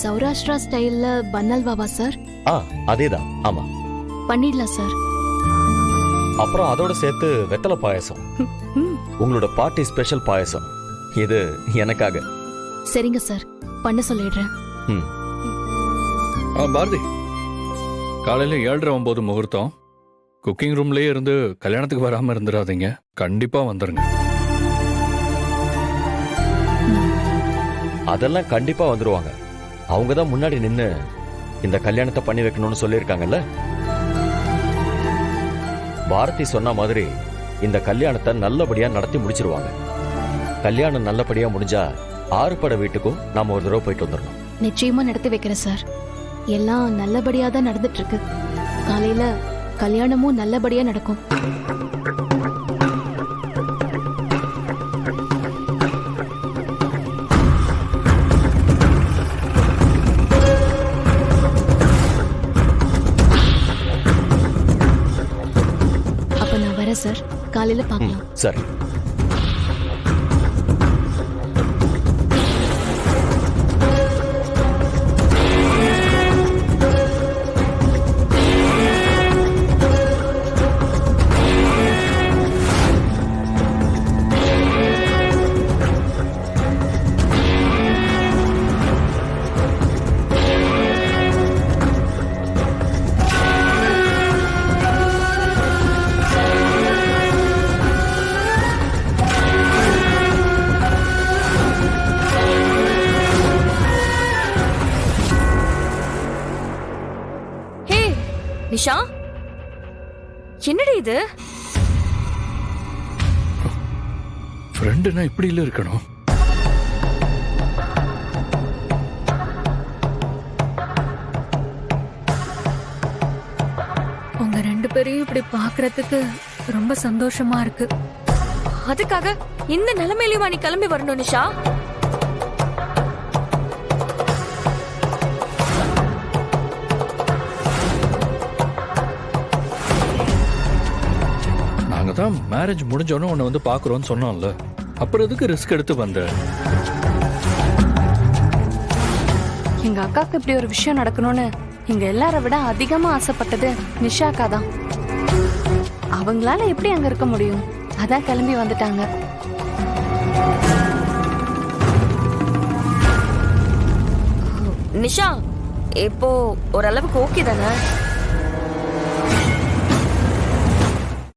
சௌராஷ்டிரா ஸ்டைல்ல பன்னல்வாவா சார்? அதேதான். ஆமா, பண்ணிடலாம் சார். அப்புறம் அதோட சேர்த்து வெத்தலை பாயசம், உங்களோட பார்ட்டி ஸ்பெஷல் பாயசம். இது எனக்காக. சரிங்க சார், பண்ண சொல்லிடுறேன். பாரதி, காலையில 7:30-9 முகூர்த்தம். குக்கிங் ரூம்லயே இருந்து கல்யாணத்துக்கு வராம இருந்துடாதீங்க. கண்டிப்பா வந்துருங்க. அதெல்லாம் கண்டிப்பா வந்துருவாங்க. அவங்க தான் முன்னாடி நின்னு இந்த கல்யாணத்தை பண்ணி வைக்கணும்னு சொல்லியிருக்காங்கல்ல. பாரதி சொன்ன மாதிரி இந்த கல்யாணத்தை நல்லபடியா நடத்தி முடிச்சிருவாங்க. கல்யாணம் நல்லபடியா முடிஞ்சா ஆறுபட வீட்டுக்கும் நாம ஒரு தடவை போயிட்டு வந்துடணும். நிச்சயமா நடத்தி வைக்கிறேன் சார். எல்லாம் நல்லபடியா தான் நடந்துட்டு இருக்கு. காலையில கல்யாணமும் நல்லபடியா நடக்கும். அப்ப நான் வரேன் சார். காலையில பார்க்கலாம். சரி. நிஷா, என்னடி இது? ஃப்ரெண்டுனா இப்படி இல்ல இருக்கணும். உங்க 2 பேரையும் இப்படி பாக்குறதுக்கு ரொம்ப சந்தோஷமா இருக்கு. அதுக்காக இந்த நிலைமையிலயுமா நீ கிளம்பி வரணும் நிஷா? தான் மேரேஜ் முடிஞ்சோன்னு உன்னை வந்து பாக்குறோன்னு சொன்னோம்ல, அப்புறம் எதுக்கு ரிஸ்க் எடுத்து வந்த? எங்க அக்காக்கு இப்படி ஒரு விஷயம் நடக்கணும்னு இங்க எல்லாரை விட அதிகமா ஆசைப்பட்டது நிஷாக்கா தான். அவங்களால எப்படி அங்க இருக்க முடியும்? அதான் கிளம்பி வந்துட்டாங்க. நிஷா, இப்போ ஓரளவுக்கு ஓகே தானே?